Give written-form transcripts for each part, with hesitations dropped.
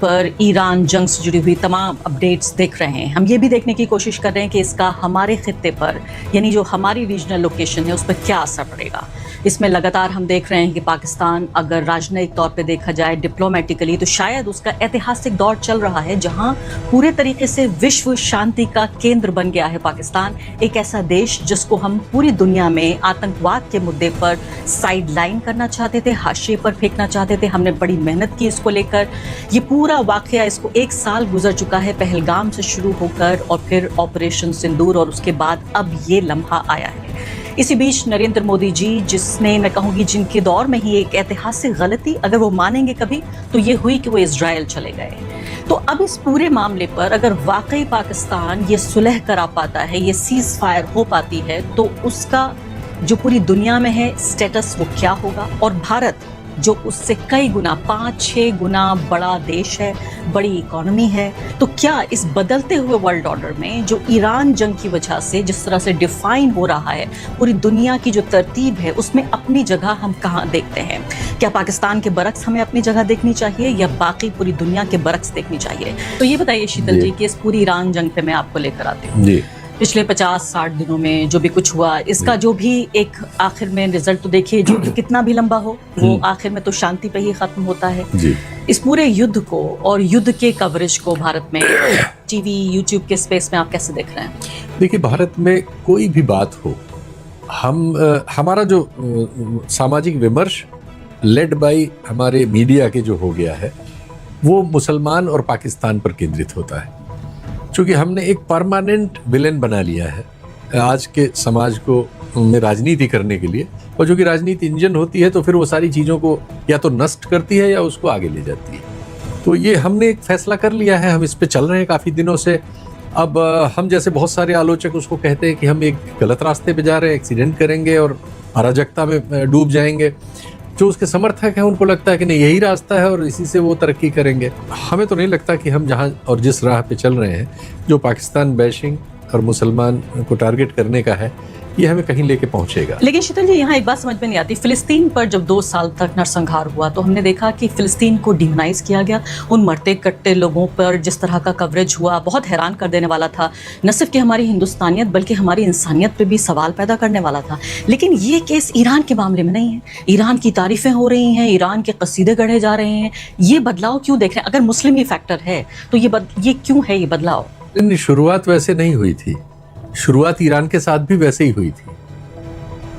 पर ईरान जंग से जुड़ी हुई तमाम अपडेट्स देख रहे हैं। हम ये भी देखने की कोशिश कर रहे हैं कि इसका हमारे खित्ते पर, यानी जो हमारी रीजनल लोकेशन है, उस पर क्या असर पड़ेगा। इसमें लगातार हम देख रहे हैं कि पाकिस्तान अगर राजनयिक तौर पे देखा जाए, डिप्लोमेटिकली, तो शायद उसका ऐतिहासिक दौर चल रहा है जहां पूरे तरीके से विश्व शांति का केंद्र बन गया है पाकिस्तान। एक ऐसा देश जिसको हम पूरी दुनिया में आतंकवाद के मुद्दे पर साइड लाइन करना चाहते थे, हाशिए पर फेंकना चाहते थे। हमने बड़ी मेहनत की इसको लेकर। ये पूरा वाकया, इसको 1 साल गुजर चुका है पहलगाम से शुरू होकर, और फिर ऑपरेशन सिंदूर, और उसके बाद अब ये लम्हा आया है। इसी बीच नरेंद्र मोदी जी, जिसने, मैं कहूँगी, जिनके दौर में ही एक ऐतिहासिक गलती, अगर वो मानेंगे कभी, तो ये हुई कि वो इजराइल चले गए। तो अब इस पूरे मामले पर अगर वाकई पाकिस्तान ये सुलह करा पाता है, ये सीज फायर हो पाती है, तो उसका जो पूरी दुनिया में है स्टेटस वो क्या होगा। और भारत जो उससे कई गुना, 5-6 गुना बड़ा देश है, बड़ी इकोनॉमी है, तो क्या इस बदलते हुए वर्ल्ड ऑर्डर में जो ईरान जंग की वजह से जिस तरह से डिफाइन हो रहा है पूरी दुनिया की जो तरतीब है, उसमें अपनी जगह हम कहाँ देखते हैं? क्या पाकिस्तान के बरक्स हमें अपनी जगह देखनी चाहिए या बाकी पूरी दुनिया के बरक्स देखनी चाहिए? तो ये बताइए शीतल जी कि इस पूरी ईरान जंग पे मैं आपको लेकर आती हूँ। पिछले 50-60 दिनों में जो भी कुछ हुआ, इसका जो भी एक आखिर में रिजल्ट, तो देखिए, जो कितना भी लंबा हो, वो आखिर में तो शांति पे ही खत्म होता है। इस पूरे युद्ध को और युद्ध के कवरेज को भारत में टीवी, यूट्यूब के स्पेस में आप कैसे देख रहे हैं? देखिए, भारत में कोई भी बात हो, हमारा जो सामाजिक विमर्श लेड बाय हमारे मीडिया के जो हो गया है, वो मुसलमान और पाकिस्तान पर केंद्रित होता है। चूँकि हमने एक परमानेंट विलेन बना लिया है आज के समाज को में राजनीति करने के लिए, और जो कि राजनीति इंजन होती है, तो फिर वो सारी चीज़ों को या तो नष्ट करती है या उसको आगे ले जाती है। तो ये हमने एक फैसला कर लिया है, हम इस पे चल रहे हैं काफ़ी दिनों से। अब हम जैसे बहुत सारे आलोचक उसको कहते हैं कि हम एक गलत रास्ते पे जा रहे हैं, एक्सीडेंट करेंगे और अराजकता में डूब जाएंगे। जो उसके समर्थक हैं उनको लगता है कि नहीं, यही रास्ता है और इसी से वो तरक्की करेंगे। हमें तो नहीं लगता कि हम जहाँ और जिस राह पे चल रहे हैं, जो पाकिस्तान बैशिंग और मुसलमान को टारगेट करने का है, ये हमें कहीं लेके पहुंचेगा। लेकिन शीतल जी, यहाँ एक बात समझ में नहीं आती। फिलिस्तीन पर जब 2 साल तक नरसंहार हुआ, तो हमने देखा कि फिलिस्तीन को डिमोनाइज किया गया। उन मरते कटते लोगों पर जिस तरह का कवरेज हुआ, बहुत हैरान कर देने वाला था। न सिर्फ कि हमारी हिंदुस्तानियत, बल्कि हमारी इंसानियत पे भी सवाल पैदा करने वाला था। लेकिन ये केस ईरान के मामले में नहीं है। ईरान की तारीफें हो रही हैं, ईरान के कसीदे गढ़े जा रहे हैं। ये बदलाव क्यों देख रहे हैं? अगर मुस्लिम ही फैक्टर है तो ये क्यों है ये बदलाव? शुरुआत वैसे नहीं हुई थी। शुरुआत ईरान के साथ भी वैसे ही हुई थी।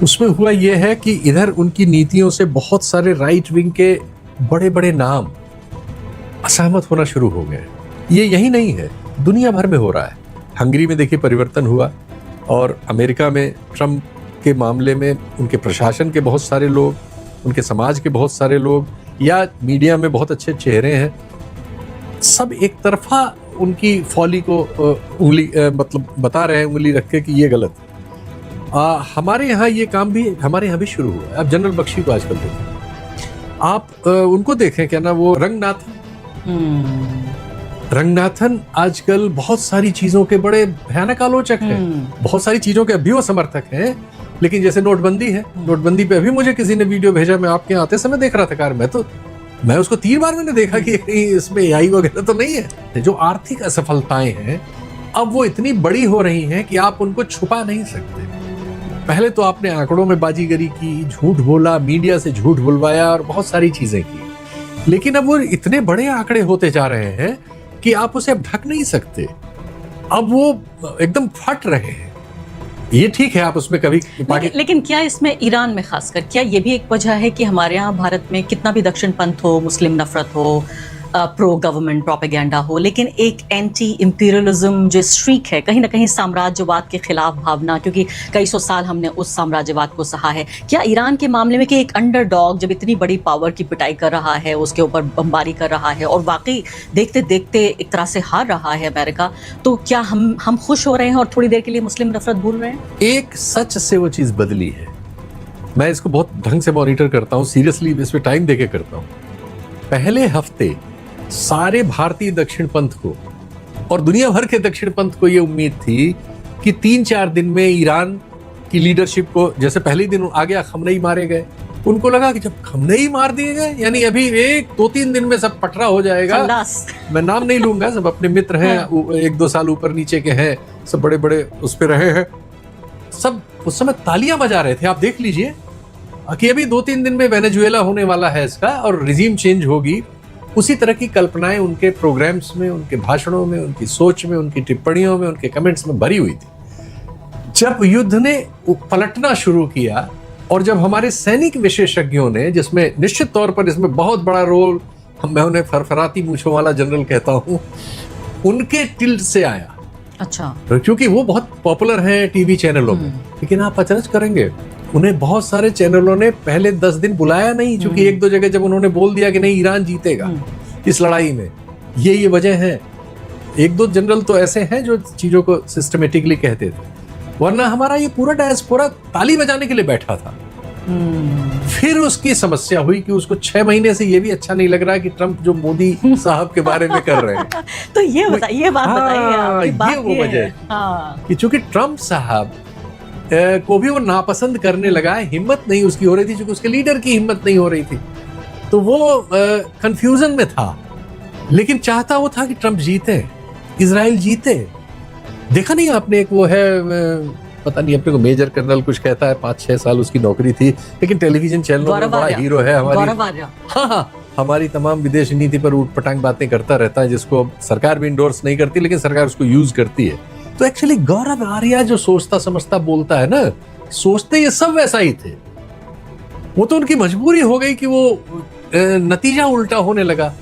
उसमें हुआ यह है कि इधर उनकी नीतियों से बहुत सारे राइट विंग के बड़े बड़े नाम असहमत होना शुरू हो गए। ये यही नहीं है, दुनिया भर में हो रहा है। हंगरी में देखिए परिवर्तन हुआ, और अमेरिका में ट्रम्प के मामले में उनके प्रशासन के बहुत सारे लोग, उनके समाज के बहुत सारे लोग, या मीडिया में बहुत अच्छे चेहरे हैं, सब एक तरफा उनकी फॉली को उंगली मतलब बता रहे हैं, उंगली रख के कि ये गलत है। हमारे यहाँ ये काम भी हमारे यहाँ भी शुरू हुआ है। आप जनरल बख्शी को आजकल देखें, आप उनको देखें, क्या ना, वो रंगनाथन आजकल बहुत सारी चीजों के बड़े भयानक आलोचक हैं। बहुत सारी चीजों के अभी वो समर्थक हैं। लेकिन जैसे नोटबंदी है, नोटबंदी पे अभी मुझे किसी ने वीडियो भेजा, मैं आपके आते समय देख रहा था कार में, तो मैं उसको 3 बार मैंने देखा कि इसमें AI वगैरह तो नहीं है। जो आर्थिक असफलताएं हैं, अब वो इतनी बड़ी हो रही हैं कि आप उनको छुपा नहीं सकते। पहले तो आपने आंकड़ों में बाजीगरी की, झूठ बोला, मीडिया से झूठ बुलवाया और बहुत सारी चीजें की। लेकिन अब वो इतने बड़े आंकड़े होते जा रहे हैं कि आप उसे अब ढक नहीं सकते। अब वो एकदम फट रहे हैं। ये ठीक है, आप उसमें कभी लेकिन क्या इसमें ईरान में खासकर, क्या ये भी एक वजह है कि हमारे यहाँ भारत में कितना भी दक्षिण पंथ हो, मुस्लिम नफरत हो, प्रो गवर्नमेंट प्रोपेगेंडा हो, लेकिन एक एंटी इंपीरियलिज्म जो स्ट्रीक है, कहीं ना कहीं साम्राज्यवाद के खिलाफ भावना, क्योंकि कई सौ साल हमने उस साम्राज्यवाद को सहा है। क्या ईरान के मामले में कि एक अंडरडॉग जब इतनी बड़ी पावर की पिटाई कर रहा है, उसके ऊपर बमबारी कर रहा है, और वाकई देखते देखते एक तरह से हार रहा है अमेरिका, तो क्या हम खुश हो रहे हैं और थोड़ी देर के लिए मुस्लिम नफरत भूल रहे हैं? एक सच से वो चीज़ बदली है। मैं इसको बहुत ढंग से मॉनिटर करता हूँ, सीरियसली इस पर टाइम देके करता हूँ। पहले हफ्ते सारे भारतीय दक्षिण पंथ को और दुनिया भर के दक्षिण पंथ को ये उम्मीद थी कि 3-4 दिन में ईरान की लीडरशिप को, जैसे पहले दिन आ गया खमनेई मारे गए, उनको लगा कि जब हमने ही मार दिए गए, यानी अभी 1-2-3 दिन में सब पटरा हो जाएगा। खल्लास। मैं नाम नहीं लूंगा, सब अपने मित्र हैं, 1-2 साल ऊपर नीचे के हैं, सब बड़े बड़े उस पे रहे हैं, सब उस समय तालियां बजा रहे थे। आप देख लीजिए कि अभी 2-3 दिन में वेनेजुएला होने वाला है इसका और रिजीम चेंज होगी। उसी तरह की कल्पनाएं उनके प्रोग्राम्स में, उनके भाषणों में, उनकी सोच में, उनकी टिप्पणियों में, उनके कमेंट्स में भरी हुई थी। जब युद्ध ने पलटना शुरू किया और जब हमारे सैनिक विशेषज्ञों ने, जिसमें निश्चित तौर पर इसमें बहुत बड़ा रोल, मैं उन्हें फरफराती मूंछों वाला जनरल कहता हूं, उनके टिल्ट से आया। अच्छा। क्योंकि वो बहुत पॉपुलर हैं टीवी चैनलों में, लेकिन आप अचरज करेंगे उन्हें बहुत सारे चैनलों ने पहले 10 दिन बुलाया नहीं, क्योंकि 1-2 जगह जब उन्होंने बोल दिया कि नहीं ईरान जीतेगा इस लड़ाई में, ये वजह है। 1-2 जनरल तो ऐसे हैं जो चीजों को सिस्टमेटिकली कहते थे, वरना हमारा ये पूरा डायस्पोरा ताली बजाने के लिए बैठा था। फिर उसकी समस्या हुई कि उसको 6 महीने से ये भी अच्छा नहीं लग रहा कि ट्रंप जो मोदी साहब के बारे में कर रहे हैं। तो ये बताइए, ये बात बताइए, ये वो वजह कि चूंकि ट्रंप साहब को भी वो नापसंद करने लगा है, हिम्मत नहीं उसकी हो रही थी, क्योंकि उसके लीडर की हिम्मत नहीं हो रही थी, तो वो कंफ्यूजन में था। लेकिन चाहता वो था कि ट्रंप जीते, इजराइल जीते। देखा नहीं आपने, एक वो है, पता नहीं अपने को मेजर कर्नल कुछ कहता है, 5-6 साल उसकी नौकरी थी, लेकिन टेलीविजन चैनलों में बड़ा हीरो है हमारी। हाँ, हमारी तमाम विदेश नीति पर ऊट पटांग बातें करता रहता है, जिसको सरकार भी इंडोर्स नहीं करती, लेकिन सरकार उसको यूज करती है। तो एक्चुअली गौरव आर्या जो सोचता समझता बोलता है ना, सोचते ये सब वैसा ही थे। वो तो उनकी मजबूरी हो गई कि वो नतीजा उल्टा होने लगा,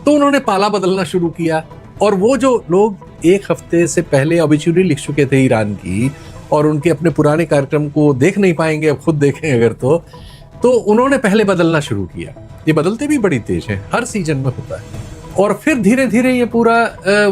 तो उन्होंने पाला बदलना शुरू किया। और वो जो लोग 1 हफ्ते से पहले ऑबिचुरी लिख चुके थे ईरान की, और उनके अपने पुराने कार्यक्रम को देख नहीं पाएंगे, अब खुद देखें अगर तो उन्होंने पहले बदलना शुरू किया। ये बदलते भी बड़ी तेज हैं, हर सीजन में होता है। और फिर धीरे धीरे ये पूरा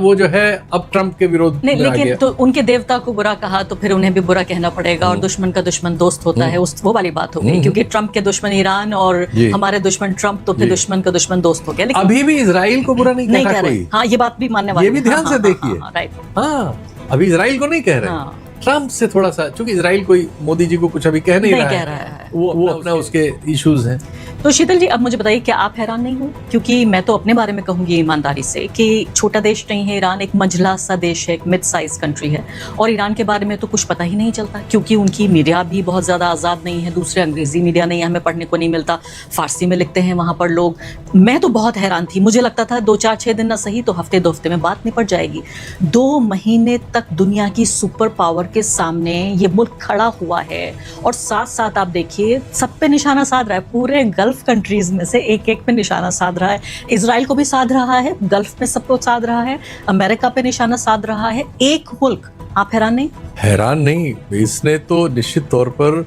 वो जो है अब ट्रंप के विरोध नहीं, में आ लेकिन गया। तो उनके देवता को बुरा कहा तो फिर उन्हें भी बुरा कहना पड़ेगा, और दुश्मन का दुश्मन दोस्त होता है, उस वो वाली बात हो गई। क्योंकि ट्रंप के दुश्मन ईरान और हमारे दुश्मन ट्रंप, तो फिर दुश्मन का दुश्मन दोस्त हो गया। लेकिन अभी भी इजराइल को बुरा नहीं कह रहा कोई। हाँ, ये बात भी मानने वाली, ये भी ध्यान से देखिए। राइट। हाँ, अभी इजराइल को नहीं कह रहे, ट्रंप से थोड़ा सा, क्योंकि इजराइल कोई मोदी जी को कुछ अभी कह नहीं रहा है, वो अपना उसके इश्यूज हैं। तो शीतल जी, अब मुझे बताइए, क्या आप हैरान नहीं हो? क्योंकि मैं तो अपने बारे में कहूंगी ईमानदारी से कि छोटा देश नहीं है ईरान, एक मंझला सा देश है, एक मिड साइज कंट्री है, और ईरान के बारे में तो कुछ पता ही नहीं चलता, क्योंकि उनकी मीडिया भी बहुत ज़्यादा आज़ाद नहीं है, दूसरे अंग्रेजी मीडिया नहीं है, हमें पढ़ने को नहीं मिलता, फारसी में लिखते हैं वहाँ पर लोग। मैं तो बहुत हैरान थी, मुझे लगता था 2-4-6 दिन ना सही तो हफ्ते 2 हफ्ते में बात निपट जाएगी। 2 महीने तक दुनिया की सुपर पावर के सामने ये मुल्क खड़ा हुआ है, और साथ साथ आप देखिए सब पे निशाना साध रहा है, पूरे गल्फ कंट्रीज में से एक पे निशाना साध रहा है। इजराइल को भी साध रहा है, गल्फ में सबको साध रहा है, अमेरिका पे निशाना साध रहा है, एक मुल्क। आप हैरान नहीं? हैरान नहीं, इसने तो निश्चित तौर पर,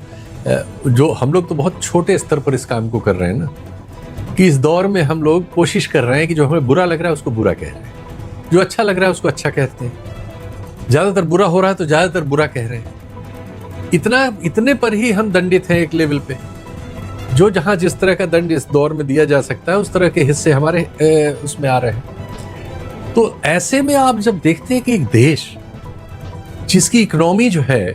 जो हम लोग तो बहुत छोटे स्तर पर इस काम को कर रहे हैं ना, कि इस दौर में हम लोग कोशिश कर रहे हैं कि जो हमें बुरा लग रहा है उसको बुरा कह रहे हैं, जो अच्छा लग रहा है उसको अच्छा कहते हैं, ज्यादातर बुरा हो रहा है तो ज्यादातर बुरा कह रहे हैं। इतने पर ही हम दंडित हैं एक लेवल पे। जो जहां जिस तरह का दंड इस दौर में दिया जा सकता है, उस तरह के हिस्से हमारे उसमें आ रहे हैं। तो ऐसे में आप जब देखते हैं कि एक देश जिसकी इकोनॉमी जो है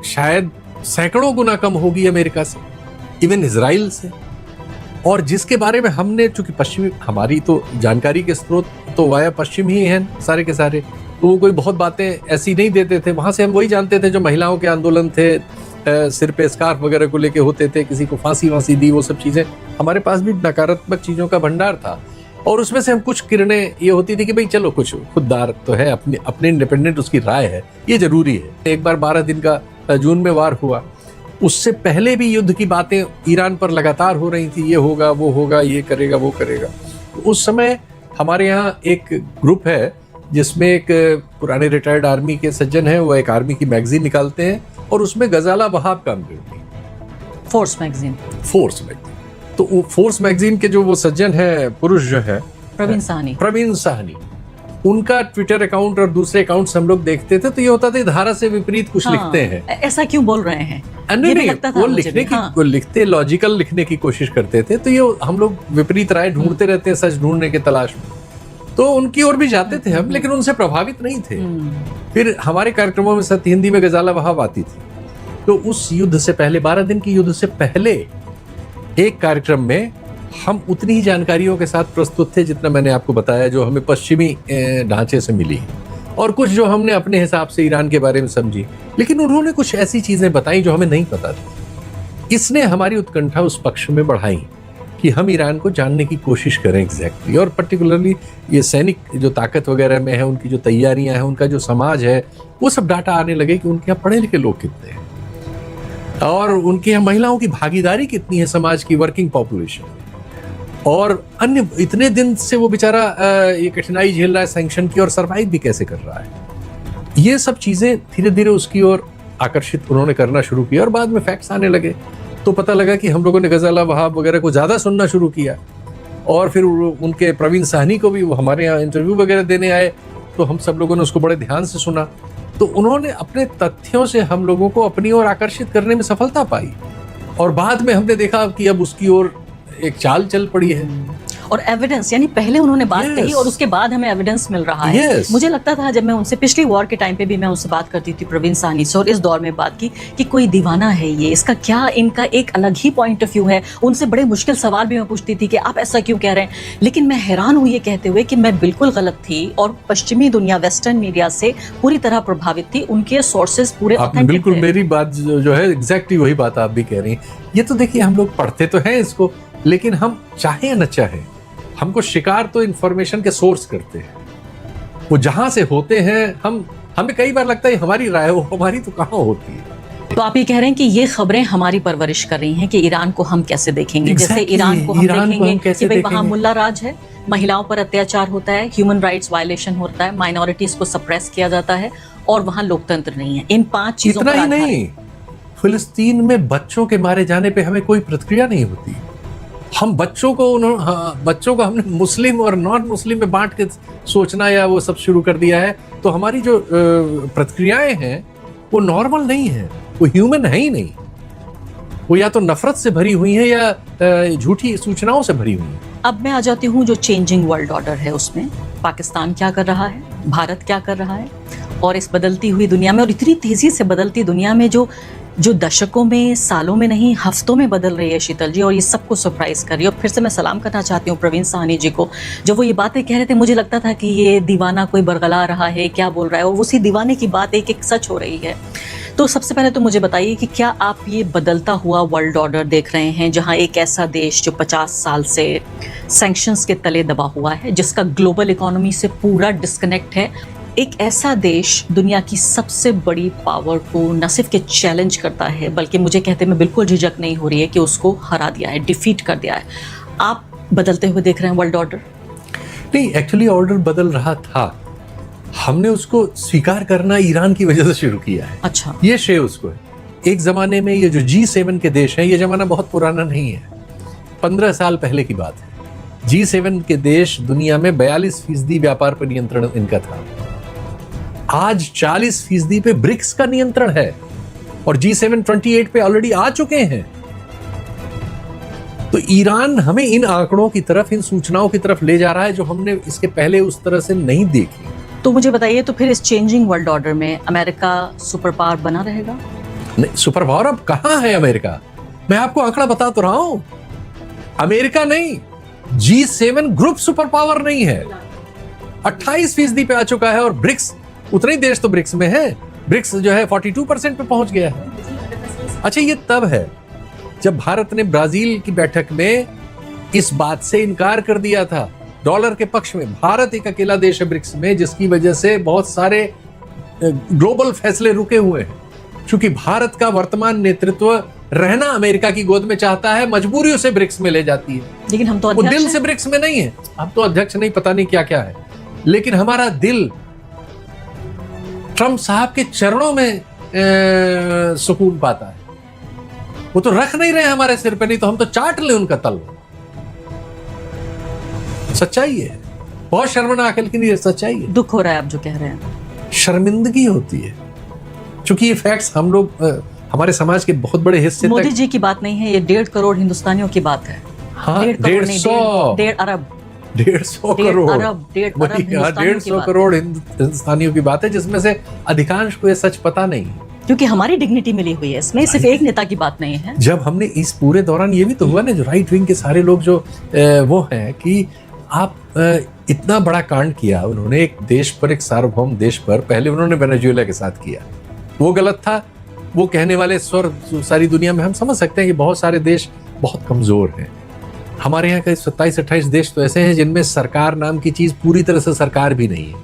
शायद सैकड़ों गुना कम होगी अमेरिका से, इवन इजराइल से, और जिसके बारे में हमने, चूंकि पश्चिमी, हमारी तो जानकारी के स्रोत तो वाया पश्चिम ही हैं सारे के सारे, तो वो कोई बहुत बातें ऐसी नहीं देते थे। वहां से हम वही जानते थे जो महिलाओं के आंदोलन थे, सिर पे स्कार्फ वगैरह को लेके होते थे, किसी को फांसी वांसी दी, वो सब चीजें हमारे पास भी नकारात्मक चीजों का भंडार था। और उसमें से हम कुछ किरणें ये होती थी कि भाई चलो कुछ खुददार तो है, अपने इंडिपेंडेंट उसकी राय है, ये जरूरी है। एक बार 12 दिन का जून में वार हुआ, उससे पहले भी युद्ध की बातें ईरान पर लगातार हो रही थी, ये होगा वो होगा, ये करेगा वो करेगा। उस समय हमारे यहाँ एक ग्रुप है जिसमें एक पुराने रिटायर्ड आर्मी के सज्जन हैं, वो एक आर्मी की मैगजीन निकालते हैं, और उसमें गजाला वहाब काम करती है, फोर्स मैगजीन। तो वो फोर्स मैगजीन के जो वो सज्जन है, पुरुष जो है, प्रवीण साहनी, उनका ट्विटर अकाउंट और दूसरे अकाउंट्स हम लोग देखते थे, तो ये होता था धारा से विपरीत कुछ लिखते हैं। ऐसा क्यों बोल रहे हैं? नहीं, वो लिखते लॉजिकल लिखने की कोशिश करते थे, तो ये हम लोग विपरीत राय ढूंढते रहते हैं, सच ढूंढने के तलाश में, तो उनकी ओर भी जाते थे हम, लेकिन उनसे प्रभावित नहीं थे। फिर हमारे कार्यक्रमों में सत्य हिंदी में गजाला वहाब आती थी, तो उस युद्ध से पहले, 12 दिन की युद्ध से पहले एक कार्यक्रम में हम उतनी ही जानकारियों के साथ प्रस्तुत थे जितना मैंने आपको बताया, जो हमें पश्चिमी ढांचे से मिली, और कुछ जो हमने अपने हिसाब से ईरान के बारे में समझी। लेकिन उन्होंने कुछ ऐसी चीजें बताई जो हमें नहीं पता थी। इसने हमारी उत्कंठा उस पक्ष में बढ़ाई कि हम ईरान को जानने की कोशिश करें एग्जैक्टली, और पर्टिकुलरली ये सैनिक जो ताकत वगैरह में है, उनकी जो तैयारियां हैं, उनका जो समाज है, वो सब डाटा आने लगे कि उनके यहाँ पढ़े लिखे लोग कितने हैं और उनके यहाँ महिलाओं की भागीदारी कितनी है समाज की, वर्किंग पॉपुलेशन, और अन्य इतने दिन से वो बेचारा ये कठिनाई झेल रहा है सैंक्शन की, और सर्वाइव भी कैसे कर रहा है। ये सब चीजें धीरे धीरे उसकी ओर आकर्षित उन्होंने करना शुरू किया, और बाद में फैक्ट्स आने लगे तो पता लगा कि हम लोगों ने गजाला वहाब वगैरह को ज्यादा सुनना शुरू किया, और फिर उनके प्रवीण साहनी को भी वो हमारे यहाँ इंटरव्यू वगैरह देने आए, तो हम सब लोगों ने उसको बड़े ध्यान से सुना। तो उन्होंने अपने तथ्यों से हम लोगों को अपनी ओर आकर्षित करने में सफलता पाई, और बाद में हमने देखा कि अब उसकी ओर एक चाल चल पड़ी है। और एविडेंस, यानी पहले उन्होंने बात Yes. कही और उसके बाद हमें एविडेंस मिल रहा है। Yes. मुझे लगता था जब मैं उनसे पिछली वॉर के टाइम पे भी मैं उनसे बात करती थी, प्रवीण साहनी से, और इस दौर में बात की कि कोई दीवाना है ये, इसका क्या, इनका एक अलग ही पॉइंट ऑफ व्यू है। उनसे बड़े मुश्किल सवाल भी मैं पूछती थी कि आप ऐसा क्यों कह रहे हैं, लेकिन मैं हैरान हुई ये कहते हुए कि मैं बिल्कुल गलत थी और पश्चिमी दुनिया, वेस्टर्न मीडिया से पूरी तरह प्रभावित थी। उनके सोर्सेज पूरे आप authentic बिल्कुल थे। मेरी बात जो है एग्जैक्टली वही बात आप भी कह रही हैं। ये तो देखिए, हम लोग पढ़ते तो हैं इसको, लेकिन हम चाहे या न चाहे, हमको शिकार तो इंफॉर्मेशन के सोर्स करते हैं, वो जहां से होते हैं। हमें कई बार लगता है हमारी राय हो, हमारी तो कहाँ होती है। तो आप ये कह रहे हैं कि ये खबरें हमारी परवरिश कर रही हैं कि ईरान को हम कैसे देखेंगे। जैसे Exactly, ईरान को हम ईरान को देखेंगे हम कैसे कि भाई वहाँ देखेंगे? मुल्ला राज है, महिलाओं पर अत्याचार होता है, ह्यूमन राइट्स वायलेशन होता है, माइनॉरिटीज को सप्रेस किया जाता है, और वहाँ लोकतंत्र नहीं है। इन 5 चीजों इतना पर ही आधारित- नहीं, फिलिस्तीन में बच्चों के मारे जाने पे हमें कोई प्रतिक्रिया नहीं होती। हम बच्चों को हमने मुस्लिम और नॉन मुस्लिम में बांट के सोचना या वो सब शुरू कर दिया है। तो हमारी जो प्रतिक्रियाएं हैं वो नॉर्मल नहीं है, वो ह्यूमन है ही नहीं। वो या तो नफरत से भरी हुई है या झूठी सूचनाओं से भरी हुई है। अब मैं आ जाती हूँ जो चेंजिंग वर्ल्ड ऑर्डर है उसमें पाकिस्तान क्या कर रहा है, भारत क्या कर रहा है, और इस बदलती हुई दुनिया में, और इतनी तेजी से बदलती दुनिया में जो दशकों में, सालों में नहीं, हफ्तों में बदल रही है शीतल जी, और ये सबको सरप्राइज कर रही है। और फिर से मैं सलाम करना चाहती हूँ प्रवीण साहनी जी को। जब वो ये बातें कह रहे थे मुझे लगता था कि ये दीवाना कोई बरगला रहा है, क्या बोल रहा है, और उसी दीवाने की बात एक एक सच हो रही है। तो सबसे पहले तो मुझे बताइए कि क्या आप ये बदलता हुआ वर्ल्ड ऑर्डर देख रहे हैं, जहां एक ऐसा देश जो 50 साल से सैंक्शंस के तले दबा हुआ है, जिसका ग्लोबल इकोनॉमी से पूरा डिस्कनेक्ट है, एक ऐसा देश दुनिया की सबसे बड़ी पावर को न सिर्फ के चैलेंज करता है, बल्कि मुझे कहते में बिल्कुल झिझक नहीं हो रही है कि उसको हरा दिया है, डिफीट कर दिया है। आप बदलते हुए देख रहे हैं वर्ल्ड ऑर्डर? नहीं, एक्चुअली ऑर्डर बदल रहा था, हमने उसको स्वीकार करना ईरान की वजह से शुरू किया है। अच्छा, ये श्रेय उसको है। एक जमाने में ये जो G7 के देश हैं, ये जमाना बहुत पुराना नहीं है, 15 साल पहले की बात है। G7 के देश दुनिया में 42% व्यापार पर नियंत्रण इनका था। आज 40% पे ब्रिक्स का नियंत्रण है, और G7 28 पे ऑलरेडी आ चुके हैं। तो ईरान हमें इन आंकड़ों की तरफ, इन सूचनाओं की तरफ ले जा रहा है जो हमने इसके पहले उस तरह से नहीं देखी। तो मुझे बताइए, तो फिर इस चेंजिंग वर्ल्ड ऑर्डर में अमेरिका सुपर पावर बना रहेगा? नहीं, सुपर पावर अब कहां है अमेरिका? मैं आपको आंकड़ा बता तो रहा हूं, अमेरिका नहीं, G7 ग्रुप सुपर पावर नहीं है। 28% पे आ चुका है, और ब्रिक्स, उतने ही देश तो ब्रिक्स में है। ब्रिक्स जो है 42% पे पहुंच गया है। अच्छा, ये तब है जब भारत ने ब्राजील की बैठक में इस बात से इनकार कर दिया था, डॉलर के पक्ष में। भारत एक अकेला देश है ब्रिक्स में, जिसकी वजह से बहुत सारे ग्लोबल फैसले रुके हुए हैं, क्योंकि भारत का वर्तमान नेतृत्व रहना अमेरिका की गोद में चाहता है, मजबूरियों से ब्रिक्स में ले जाती है। लेकिन हम तो वो अध्यक्ष दिल हैं। से ब्रिक्स में नहीं है, अब तो अध्यक्ष नहीं, पता नहीं क्या क्या है, लेकिन हमारा दिल ट्रंप साहब के चरणों में सुकून पाता है। वो तो रख नहीं रहे हमारे सिर पे, नहीं तो हम तो चाट ले उनका तल। सच्चाई है, बहुत शर्मनाक है, लेकिन ये सच्चाई है। दुख हो रहा है आप जो कह रहे हैं। शर्मिंदगी होती है, क्योंकि ये फैक्ट्स हम लोग, हमारे समाज के बहुत बड़े हिस्से मोदी तक। जी की बात नहीं है, ये 1.5 करोड़ हिंदुस्तानियों की बात है। हाँ, 1.5 150 1.5 अरब 150 करोड़ 1.5 अरब वही, हाँ, हिंदुस्तानियों की 150 बात। करोड़ हिंदुस्तानियों की बात है, जिसमें से अधिकांश को ये सच पता नहीं। क्योंकि हमारी डिग्निटी मिली हुई है इसमें, सिर्फ एक नेता की बात नहीं है। जब हमने इस पूरे दौरान ये भी तो हुआ ना, जो राइट विंग के सारे लोग जो वो हैं कि आप इतना बड़ा कांड किया उन्होंने एक देश पर, एक सार्वभौम देश पर। पहले उन्होंने वेनेजुएला के साथ किया, वो गलत था। वो कहने वाले स्वर सारी दुनिया में हम समझ सकते हैं कि बहुत सारे देश बहुत कमजोर हैं। हमारे यहाँ के 27-28 देश तो ऐसे हैं जिनमें सरकार नाम की चीज पूरी तरह से सरकार भी नहीं है।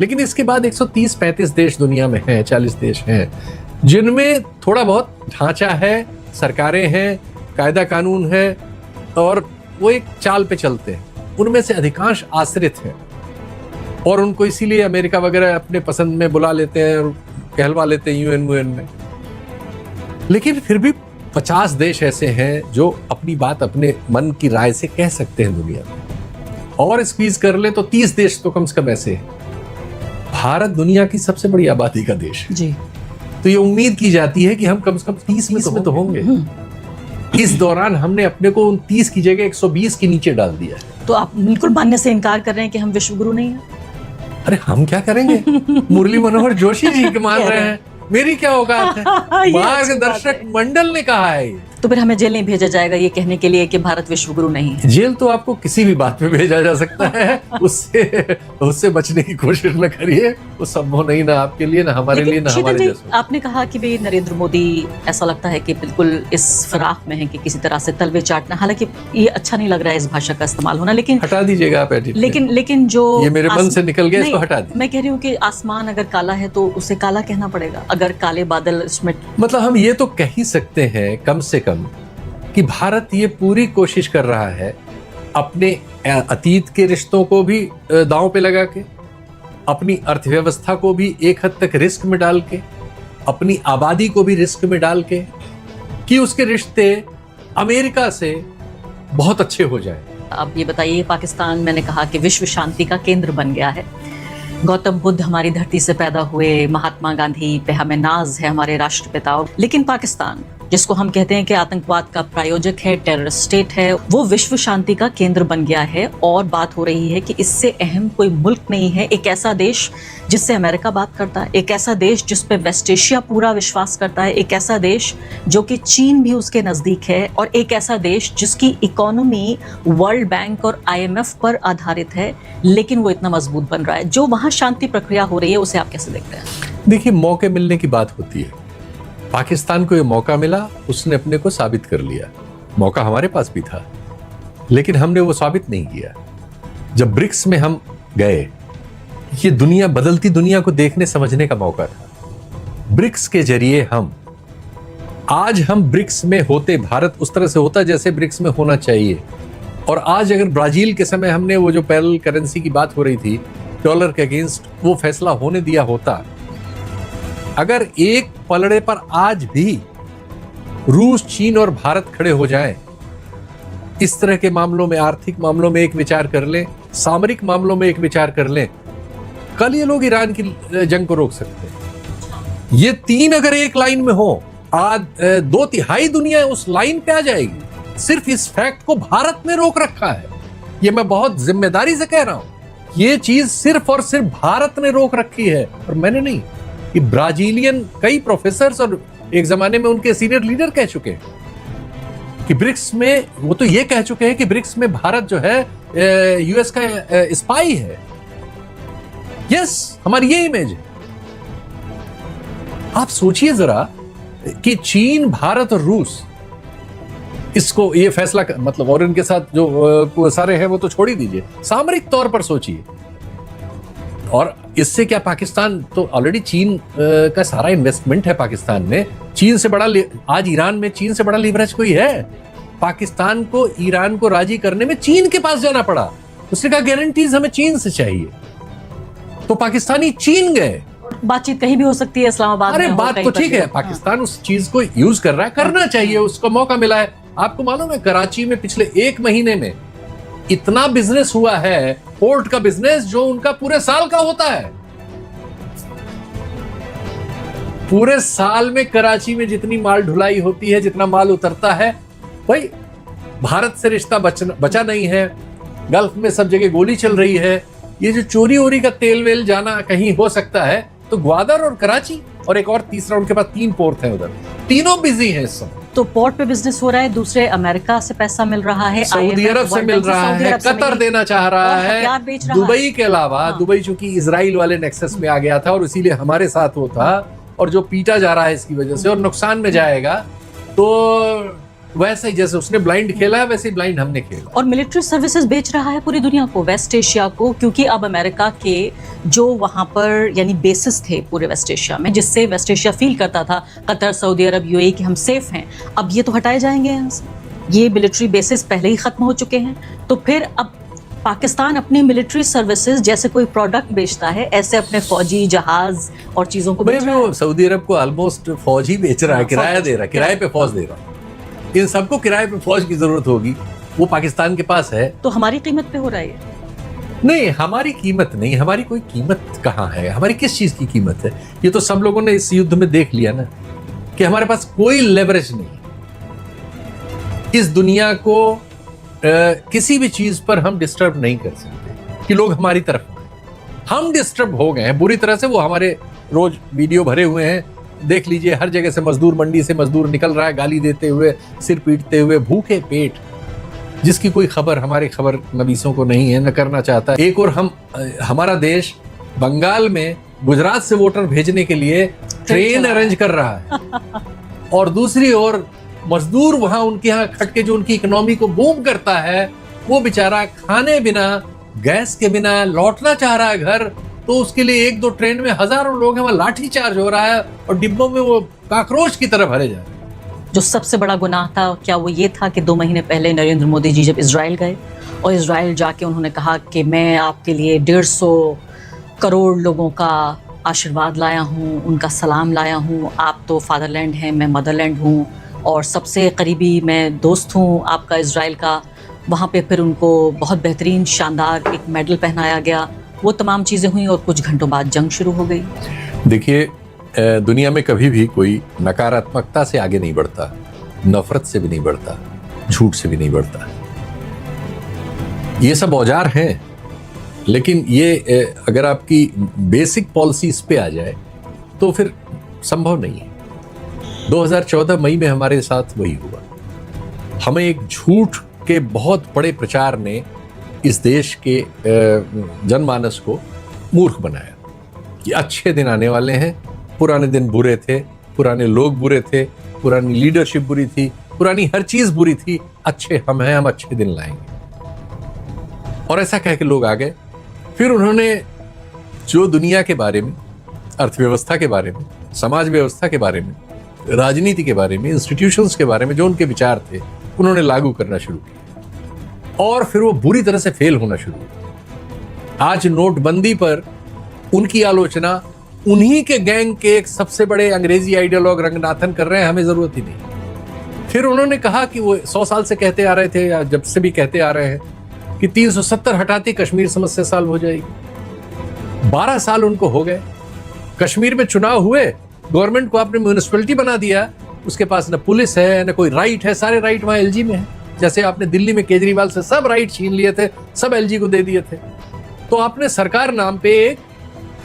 लेकिन इसके बाद 130-35 देश दुनिया में हैं, 40 देश हैं जिनमें थोड़ा बहुत ढांचा है, सरकारें हैं, कायदा कानून है और वो एक चाल पे चलते हैं। उनमें से अधिकांश आश्रित हैं और उनको इसीलिए अमेरिका वगैरह अपने पसंद में बुला लेते हैं और कहलवा लेते हैं यूएन में। लेकिन फिर भी 50 देश ऐसे हैं जो अपनी बात अपने मन की राय से कह सकते हैं दुनिया में, और स्क्वीज कर ले तो 30 देश तो कम से कम ऐसे हैं। भारत दुनिया की सबसे बड़ी आबादी का देश है जी, तो ये उम्मीद की जाती है कि हम कम से कम 30 में तो होंगे। इस दौरान हमने अपने को 29 की जगह 120 के नीचे डाल दिया है। तो आप बिल्कुल मानने से इनकार कर रहे हैं कि हम विश्व गुरु नहीं हैं? अरे हम क्या करेंगे, मुरली मनोहर जोशी जी के मान रहे हैं, मेरी क्या औकात है? मार्गदर्शक मंडल ने कहा है। तो फिर हमें जेल नहीं भेजा जाएगा ये कहने के लिए कि भारत विश्व गुरु नहीं है? जेल तो आपको किसी भी बात में भेजा जा सकता है, उससे बचने की कोशिश न करिए, वो संभव नहीं ना आपके लिए, ना हमारे लिए, ना हमारे जैसे। आपने कहा कि भाई नरेंद्र मोदी ऐसा लगता है कि बिल्कुल इस फिराक में है कि किसी तरह से तलवे चाटना, हालांकि ये अच्छा नहीं लग रहा है इस भाषा का इस्तेमाल होना, लेकिन हटा दीजिएगा आप एडिट। लेकिन जो ये मेरे मन से निकल गया, इसको हटा दीजिए। मैं कह रही हूँ कि आसमान अगर काला है तो उसे काला कहना पड़ेगा, अगर काले बादल इसमें। मतलब हम ये तो कह ही सकते हैं कम से कम कि भारत ये पूरी कोशिश कर रहा है अपने अतीत के रिश्तों को भी दांव पे लगा के, अपनी अर्थव्यवस्था को भी एक हद तक रिस्क में डाल के, अपनी आबादी को भी रिस्क में डाल के, कि उसके रिश्ते अमेरिका से बहुत अच्छे हो जाएं। अब ये बताइए, पाकिस्तान मैंने कहा कि विश्व शांति का केंद्र बन गया है। गौतम बुद्ध हमारी धरती से पैदा हुए, महात्मा गांधी पे हमें नाज है, हमारे राष्ट्रपिता। लेकिन पाकिस्तान, जिसको हम कहते हैं कि आतंकवाद का प्रायोजक है, टेररिस्ट स्टेट है, वो विश्व शांति का केंद्र बन गया है। और बात हो रही है कि इससे अहम कोई मुल्क नहीं है। एक ऐसा देश जिससे अमेरिका बात करता है, एक ऐसा देश जिस पे वेस्ट एशिया पूरा विश्वास करता है, एक ऐसा देश जो कि चीन भी उसके नजदीक है, और एक ऐसा देश जिसकी इकोनॉमी वर्ल्ड बैंक और IMF पर आधारित है, लेकिन वो इतना मजबूत बन रहा है। जो वहां शांति प्रक्रिया हो रही है, उसे आप कैसे देखते हैं? देखिए, मौके मिलने की बात होती है। पाकिस्तान को ये मौका मिला, उसने अपने को साबित कर लिया। मौका हमारे पास भी था, लेकिन हमने वो साबित नहीं किया। जब ब्रिक्स में हम गए, ये दुनिया, बदलती दुनिया को देखने समझने का मौका था। ब्रिक्स के जरिए आज हम ब्रिक्स में होते, भारत उस तरह से होता जैसे ब्रिक्स में होना चाहिए। और आज अगर ब्राजील के समय हमने वो जो पैरेलल करेंसी की बात हो रही थी, डॉलर के अगेंस्ट, वो फैसला होने दिया होता, अगर एक पलड़े पर आज भी रूस, चीन और भारत खड़े हो जाएं, इस तरह के मामलों में, आर्थिक मामलों में एक विचार कर लें, सामरिक मामलों में एक विचार कर लें, कल ये लोग ईरान की जंग को रोक सकते हैं। ये तीन अगर एक लाइन में हो, आज 2/3 दुनिया उस लाइन पे आ जाएगी। सिर्फ इस फैक्ट को भारत ने रोक रखा है। ये मैं बहुत जिम्मेदारी से कह रहा हूं, ये चीज सिर्फ और सिर्फ भारत ने रोक रखी है, और मैंने नहीं। कि ब्राजीलियन कई प्रोफेसर्स और एक जमाने में उनके सीनियर लीडर कह चुके हैं कि ब्रिक्स में, वो तो ये कह चुके हैं कि ब्रिक्स में भारत जो है US का स्पाई है। यस, हमारी ये इमेज है। आप सोचिए जरा कि चीन, भारत और रूस इसको ये फैसला मतलब, और इनके साथ जो सारे हैं वो तो छोड़ ही दीजिए, सामरिक तौर पर सोचिए। और इससे क्या, पाकिस्तान तो ऑलरेडी चीन का सारा इन्वेस्टमेंट है पाकिस्तान में। चीन से बड़ा, आज ईरान में चीन से बड़ा लीवरेज कोई है? पाकिस्तान को ईरान को राजी करने में चीन के पास जाना पड़ा। उसने कहा गारंटीज हमें चीन से चाहिए, तो पाकिस्तानी चीन गए। बातचीत कहीं भी हो सकती है, इस्लामाबाद अरे में हो, बात तो ठीक है, पाकिस्तान उस चीज को यूज कर रहा है, करना चाहिए, उसको मौका मिला है। आपको मालूम है, कराची में पिछले 1 महीने में इतना बिजनेस हुआ है, पोर्ट का बिजनेस, जो उनका पूरे साल का होता है। पूरे साल में कराची में जितनी माल ढुलाई होती है, जितना माल उतरता है, भाई भारत से रिश्ता बचा नहीं है। गल्फ में सब जगह गोली चल रही है। ये जो चोरी वोरी का तेल वेल जाना कहीं हो सकता है, तो ग्वादर और कराची, और एक और तीसरा उनके पास 3 पोर्ट हैं उधर, तीनों बिजी हैं इस समय। तो पोर्ट पे बिजनेस हो रहा है, दूसरे अमेरिका से पैसा मिल रहा है, सऊदी IMF, अरब से वर्ल्ड मिल बैंक से, रहा सऊदी है, अरब से कतर मिली, देना चाह रहा और है, हथियार बेच रहा दुबई है। के अलावा, हाँ। दुबई चूंकि इजराइल वाले नेक्सस में आ गया था और इसीलिए हमारे साथ वो था, और जो पीटा जा रहा है इसकी वजह से और नुकसान में जाएगा, तो वैसे ही जैसे उसने ब्लाइंड खेला है वैसे ही ब्लाइंड हमने खेला। और मिलिट्री सर्विसेज बेच रहा है पूरी दुनिया को, वेस्ट एशिया को, क्योंकि अब अमेरिका के जो वहां पर यानी बेसिस थे पूरे वेस्ट एशिया में, जिससे वेस्ट एशिया फील करता था, कतर, सऊदी अरब, यूएई कि हम सेफ हैं, अब ये तो हटाए जाएंगे यहाँ से। ये मिलिट्री बेसिस पहले ही खत्म हो चुके हैं, तो फिर अब पाकिस्तान अपनी मिलिट्री सर्विसेज जैसे कोई प्रोडक्ट बेचता है, ऐसे अपने फौजी जहाज और चीजों को बेच रहा है। वो सऊदी अरब को ऑलमोस्ट फौज ही बेच रहा है, हाँ, किराया दे रहा है, किराए पे फौज दे रहा है। इन सबको किराए पे फौज की जरूरत होगी, वो पाकिस्तान के पास है। तो हमारी कीमत पे हो रहा है ये। नहीं, हमारी कीमत नहीं, हमारी कोई कीमत कहाँ है, हमारी किस चीज की कीमत है? ये तो सब लोगों ने इस युद्ध में देख लिया ना कि हमारे पास कोई लेवरेज नहीं। इस दुनिया को किसी भी चीज पर हम डिस्टर्ब नहीं कर सकते कि लोग हमारी तरफ आए। हम डिस्टर्ब हो गए हैं बुरी तरह से, वो हमारे रोज वीडियो भरे हुए हैं, देख लीजिए, हर जगह से मजदूर, मंडी से मजदूर निकल रहा है गाली देते हुए, सिर पीटते हुए, भूखे पेट, जिसकी कोई खबर हमारे खबर नबीसों को नहीं है, न करना चाहता। एक और हमारा देश बंगाल में गुजरात से वोटर भेजने के लिए ट्रेन अरेंज कर रहा है, और दूसरी ओर मजदूर वहां उनके यहाँ खटके जो उनकी इकोनॉमी को बूम करता है, वो बेचारा खाने बिना, गैस के बिना लौटना चाह रहा है घर, तो उसके लिए 1-2 ट्रेन में हजारों लोग हैं, वहां लाठी चार्ज हो रहा है और डिब्बों में वो काकरोच की तरह भरे जा रहे हैं। जो सबसे बड़ा गुनाह था क्या वो ये था कि 2 महीने पहले नरेंद्र मोदी जी जब इजराइल गए और इजराइल जाके उन्होंने कहा कि मैं आपके लिए 150 करोड़ लोगों का आशीर्वाद लाया हूँ, उनका सलाम लाया हूँ, आप तो फादरलैंड हैं, मैं मदरलैंड हूँ, और सबसे करीबी मैं दोस्त हूँ आपका इजराइल का। वहाँ पे फिर उनको बहुत बेहतरीन शानदार एक मेडल पहनाया गया, वो तमाम चीज़ें हुई, और कुछ घंटों बाद जंग शुरू हो गई। देखिए, दुनिया में कभी भी कोई नकारात्मकता से आगे नहीं बढ़ता, नफरत से भी नहीं बढ़ता, झूठ से भी नहीं बढ़ता। ये सब औजार हैं, लेकिन ये अगर आपकी बेसिक पॉलिसी इस पे आ जाए तो फिर संभव नहीं है। 2014 मई में हमारे साथ वही हुआ। हमें एक झूठ के बहुत बड़े प्रचार ने इस देश के जनमानस को मूर्ख बनाया कि अच्छे दिन आने वाले हैं, पुराने दिन बुरे थे, पुराने लोग बुरे थे, पुरानी लीडरशिप बुरी थी, पुरानी हर चीज बुरी थी, अच्छे हम हैं, हम अच्छे दिन लाएंगे। और ऐसा कह के लोग आ गए। फिर उन्होंने जो दुनिया के बारे में, अर्थव्यवस्था के बारे में, समाज व्यवस्था के बारे में, राजनीति के बारे में, इंस्टीट्यूशंस के बारे में जो उनके विचार थे, उन्होंने लागू करना शुरू किया, और फिर वो बुरी तरह से फेल होना शुरू हुआ। आज नोटबंदी पर उनकी आलोचना उन्हीं के गैंग के एक सबसे बड़े अंग्रेजी आइडियोलॉग रंगनाथन कर रहे हैं, हमें जरूरत ही नहीं। फिर उन्होंने कहा कि वो 100 साल से कहते आ रहे थे, या जब से भी कहते आ रहे हैं, कि 370 हटाती कश्मीर समस्या सॉल्व हो जाएगी। 12 साल उनको हो गए। कश्मीर में चुनाव हुए, गवर्नमेंट को आपने म्यूनिसिपैलिटी बना दिया, उसके पास न पुलिस है, न कोई राइट है, सारे राइट वहां एलजी में है। जैसे आपने दिल्ली में केजरीवाल से सब राइट छीन लिए थे, सब एलजी को दे दिए थे। तो आपने सरकार नाम पे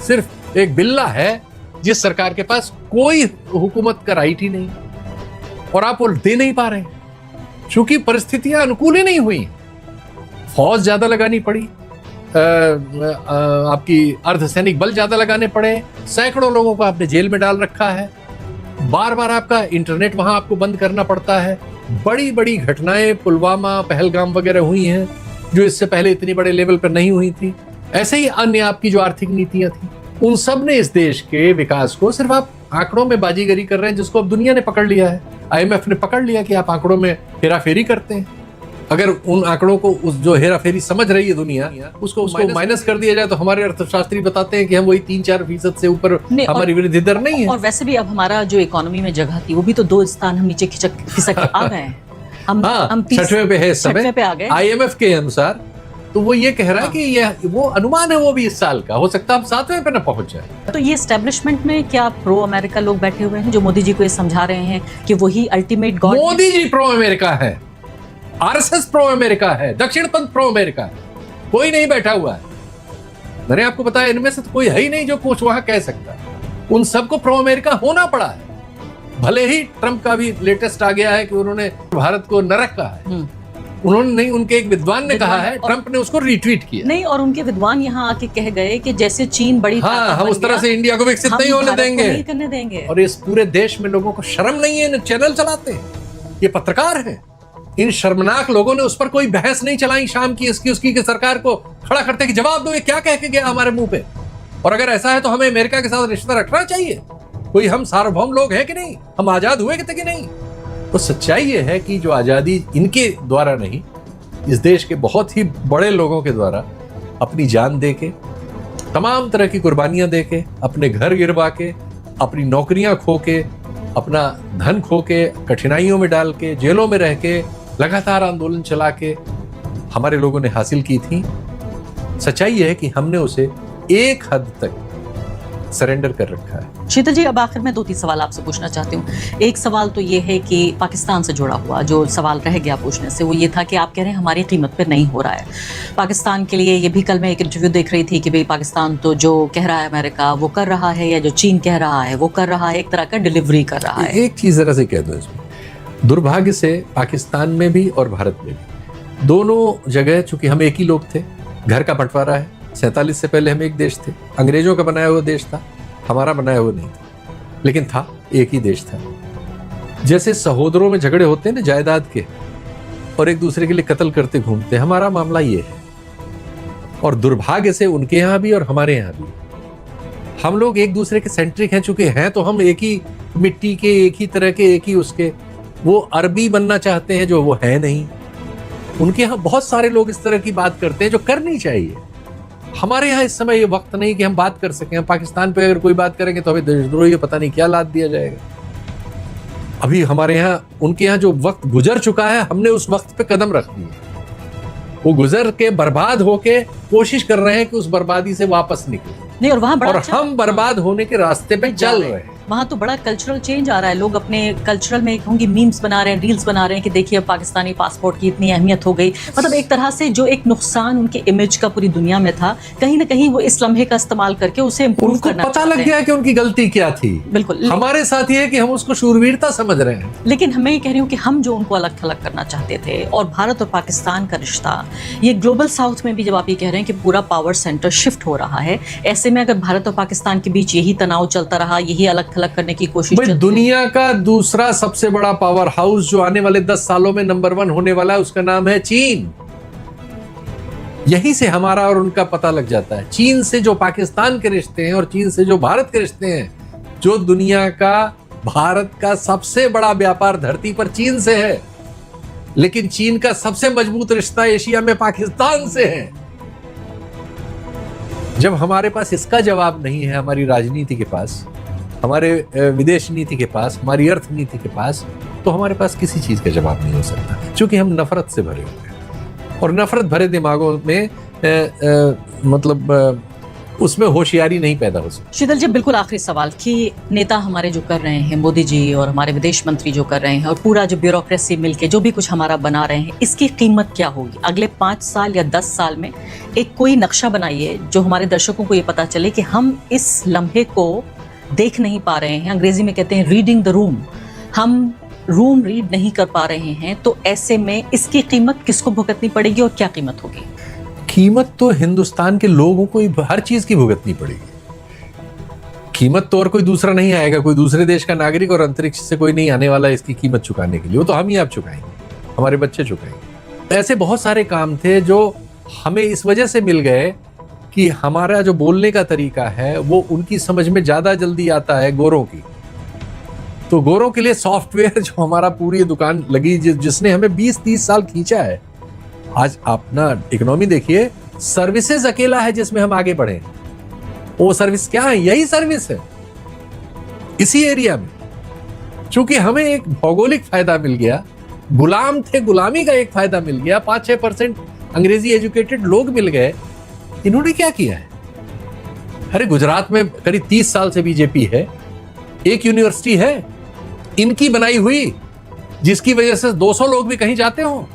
सिर्फ एक बिल्ला है, जिस सरकार के पास कोई हुकूमत का राइट ही नहीं, और आप वो दे नहीं पा रहे क्योंकि परिस्थितियां अनुकूल ही नहीं हुई। फौज ज्यादा लगानी पड़ी, आपकी अर्धसैनिक बल ज्यादा लगाने पड़े, सैकड़ों लोगों को आपने जेल में डाल रखा है, बार बार आपका इंटरनेट वहां आपको बंद करना पड़ता है। बड़ी बड़ी घटनाएं पुलवामा, पहलगाम वगैरह हुई हैं, जो इससे पहले इतनी बड़े लेवल पर नहीं हुई थी। ऐसे ही अन्य आपकी जो आर्थिक नीतियां थी, उन सब ने इस देश के विकास को, सिर्फ आप आंकड़ों में बाजीगरी कर रहे हैं, जिसको अब दुनिया ने पकड़ लिया है। IMF ने पकड़ लिया कि आप आंकड़ों में हेराफेरी करते हैं। अगर उन आंकड़ों को, उस जो हेराफेरी समझ रही है दुनिया, उसको माइनस कर दिया जाए, तो हमारे अर्थशास्त्री बताते हैं कि हम वही 3-4% से ऊपर हमारी वृद्धि दर नहीं है। और वैसे भी अब हमारा जो इकोनॉमी में जगह थी, वो भी तो 2 स्थान हम नीचे खिसक आ गए हैं। हम 6वें पे है इस समय, 6वें पे आ गए। IMF के अनुसार तो वो ये कह रहा है कि ये वो अनुमान है, वो भी इस साल का हो सकता है हम 7वें पे ना पहुंच जाए। तो ये एस्टेब्लिशमेंट में क्या प्रो अमेरिका लोग बैठे हुए हैं, जो मोदी जी को ये समझा रहे हैं कि वही ultimate God? Modi ji pro America है, RSS प्रो अमेरिका है, दक्षिण पंथ प्रो अमेरिका है, कोई नहीं बैठा हुआ है। मैंने आपको बताया, इनमें से तो कोई है ही नहीं जो कुछ वहां कह सकता है। उन सबको प्रो अमेरिका होना पड़ा है। भले ही ट्रंप का भी लेटेस्ट आ गया है कि उन्होंने भारत को नरक कहा है, उन्होंने नहीं, उनके एक विद्वान ने कहा है, ट्रंप ने उसको रिट्वीट किया नहीं, और उनके विद्वान यहाँ आके कह गए कि जैसे चीन बड़ी हाँ, हम उस तरह से इंडिया को विकसित नहीं होने देंगे, नहीं करने देंगे। और इस पूरे देश में लोगों को शर्म नहीं है, चैनल चलाते हैं, ये पत्रकार हैं, इन शर्मनाक लोगों ने उस पर कोई बहस नहीं चलाई शाम की इसकी उसकी, कि सरकार को खड़ा करते कि जवाब दो, ये क्या कह के गया हमारे मुंह पे, और अगर ऐसा है तो हमें अमेरिका के साथ रिश्ता रखना चाहिए। कोई हम सार्वभौम लोग हैं कि नहीं, हम आजाद हुए कि नहीं। तो सच्चाई ये है कि जो आजादी इनके द्वारा नहीं, इस देश के बहुत ही बड़े लोगों के द्वारा अपनी जान दे के, तमाम तरह की कुर्बानियां दे के, अपने घर गिरवा के, अपनी नौकरियां खो के, अपना धन खो के, कठिनाइयों में डाल के, जेलों में रह के, लगातार आंदोलन चला के हमारे लोगों ने हासिल की थी। सच्चाई यह है कि हमने उसे एक हद तक सरेंडर कर रखा है। शीतल जी, अब आखिर में 2-3 सवाल आपसे पूछना चाहती हूँ। एक सवाल तो ये है कि पाकिस्तान से जुड़ा हुआ जो सवाल रह गया पूछने से, वो ये था कि आप कह रहे हैं हमारी कीमत पे नहीं हो रहा है पाकिस्तान के लिए। ये भी कल मैं एक इंटरव्यू देख रही थी कि भाई पाकिस्तान तो जो कह रहा है अमेरिका वो कर रहा है, या जो चीन कह रहा है वो कर रहा है, एक तरह का डिलीवरी कर रहा है। एक चीज जरा से कह दो इसमें, दुर्भाग्य से पाकिस्तान में भी और भारत में भी, दोनों जगह चूंकि हम एक ही लोग थे, घर का बंटवारा है, 47 से पहले हम एक देश थे, अंग्रेजों का बनाया हुआ देश था, हमारा बनाया हुआ नहीं था, लेकिन था, एक ही देश था। जैसे सहोदरों में झगड़े होते हैं ना जायदाद के, और एक दूसरे के लिए कत्ल करते घूमते हैं, हमारा मामला ये है। और दुर्भाग्य से उनके यहां भी और हमारे यहां भी हम लोग एक दूसरे के सेंट्रिक हैं, चूंकि हैं तो हम एक ही मिट्टी के, एक ही तरह के, एक ही उसके, वो अरबी बनना चाहते हैं जो वो है नहीं। उनके यहाँ बहुत सारे लोग इस तरह की बात करते हैं जो करनी चाहिए। हमारे यहाँ इस समय ये वक्त नहीं कि हम बात कर सकें। हम पाकिस्तान पे अगर कोई बात करेंगे तो हमें देशद्रोही पता नहीं क्या लाद दिया जाएगा। अभी हमारे यहाँ, उनके यहाँ जो वक्त गुजर चुका है, हमने उस वक्त पे कदम रख दिए। वो गुजर के बर्बाद होके कोशिश कर रहे हैं कि उस बर्बादी से वापस निकले, नहीं, और वहाँ और हम बर्बाद होने के रास्ते पे चल रहे हैं। वहाँ तो बड़ा कल्चरल चेंज आ रहा है। लोग अपने कल्चरल में कहूँगी मीम्स बना रहे हैं, रील्स बना रहे हैं कि देखिए अब पाकिस्तानी पासपोर्ट की इतनी अहमियत हो गई। मतलब एक तरह से जो एक नुकसान उनके इमेज का पूरी दुनिया में था, कहीं ना कहीं वो इस लम्हे का इस्तेमाल करके उसे इम्प्रूव करना पता लग गया कि उनकी गलती क्या थी। बिल्कुल, हमारे साथ ये है कि हम उसको शूरवीरता समझ रहे हैं। लेकिन मैं ये कह रही हूँ कि हम जो उनको अलग थलग करना चाहते थे, और भारत और पाकिस्तान का रिश्ता, ये ग्लोबल साउथ में भी जब आप ये कह रहे हैं कि पूरा पावर सेंटर शिफ्ट हो रहा है, ऐसे में अगर भारत और पाकिस्तान के बीच यही तनाव चलता रहा, यही अलग थलग करने की कोशिश, दुनिया का दूसरा सबसे बड़ा पावर हाउस जो आने वाले 10 सालों में नंबर 1 होने वाला है, उसका नाम है चीन। यहीं से हमारा और उनका पता लग जाता है। चीन से जो पाकिस्तान के रिश्ते हैं और चीन से जो भारत के रिश्ते हैं, जो दुनिया का, भारत का सबसे बड़ा व्यापार धरती पर चीन से है, लेकिन चीन का सबसे मजबूत रिश्ता एशिया में पाकिस्तान से है। जब हमारे पास इसका जवाब नहीं है, हमारी राजनीति के पास, हमारे विदेश नीति के पास, हमारी अर्थ नीति के पास, तो हमारे पास किसी चीज का जवाब नहीं हो सकता, क्योंकि हम नफरत से भरे हुए हैं। और नफरत भरे दिमागों में उसमें होशियारी नहीं पैदा हो सकती। शीतल जी, बिल्कुल आखिरी सवाल कि नेता हमारे जो कर रहे हैं, मोदी जी और हमारे विदेश मंत्री जो कर रहे हैं, और पूरा जो ब्यूरोक्रेसी मिलके जो भी कुछ हमारा बना रहे हैं, इसकी कीमत क्या होगी अगले 5 साल या 10 साल में? एक कोई नक्शा बनाइए जो हमारे दर्शकों को ये पता चले कि हम इस लम्हे को देख नहीं पा रहे हैं। अंग्रेजी में कहते हैं रीडिंग द रूम, हम रूम रीड नहीं कर पा रहे हैं। तो ऐसे में इसकी कीमत किसको भुगतनी पड़ेगी और क्या कीमत होगी? कीमत तो हिंदुस्तान के लोगों को हर चीज की भुगतनी पड़ेगी। कीमत तो और कोई दूसरा नहीं आएगा, कोई दूसरे देश का नागरिक और अंतरिक्ष से कोई नहीं आने वाला इसकी कीमत चुकाने के लिए। वो तो हम ही आप चुकाएंगे, हमारे बच्चे चुकाएंगे। ऐसे बहुत सारे काम थे जो हमें इस वजह से मिल गए कि हमारा जो बोलने का तरीका है वो उनकी समझ में ज्यादा जल्दी आता है गोरों की। तो गोरों के लिए सॉफ्टवेयर जो हमारा पूरी दुकान लगी, जिसने हमें 20-30 साल खींचा है। आज अपना इकोनॉमी देखिए, सर्विसेज अकेला है जिसमें हम आगे बढ़े। वो सर्विस क्या है? यही सर्विस है इसी एरिया में। चूंकि हमें एक भौगोलिक फायदा मिल गया, गुलाम थे, गुलामी का एक फायदा मिल गया, 5-6% अंग्रेजी एजुकेटेड लोग मिल गए। इन्होंने क्या किया है? अरे गुजरात में करीब 30 साल से बीजेपी है, एक यूनिवर्सिटी है इनकी बनाई हुई, जिसकी वजह से 200 लोग भी कहीं जाते हो।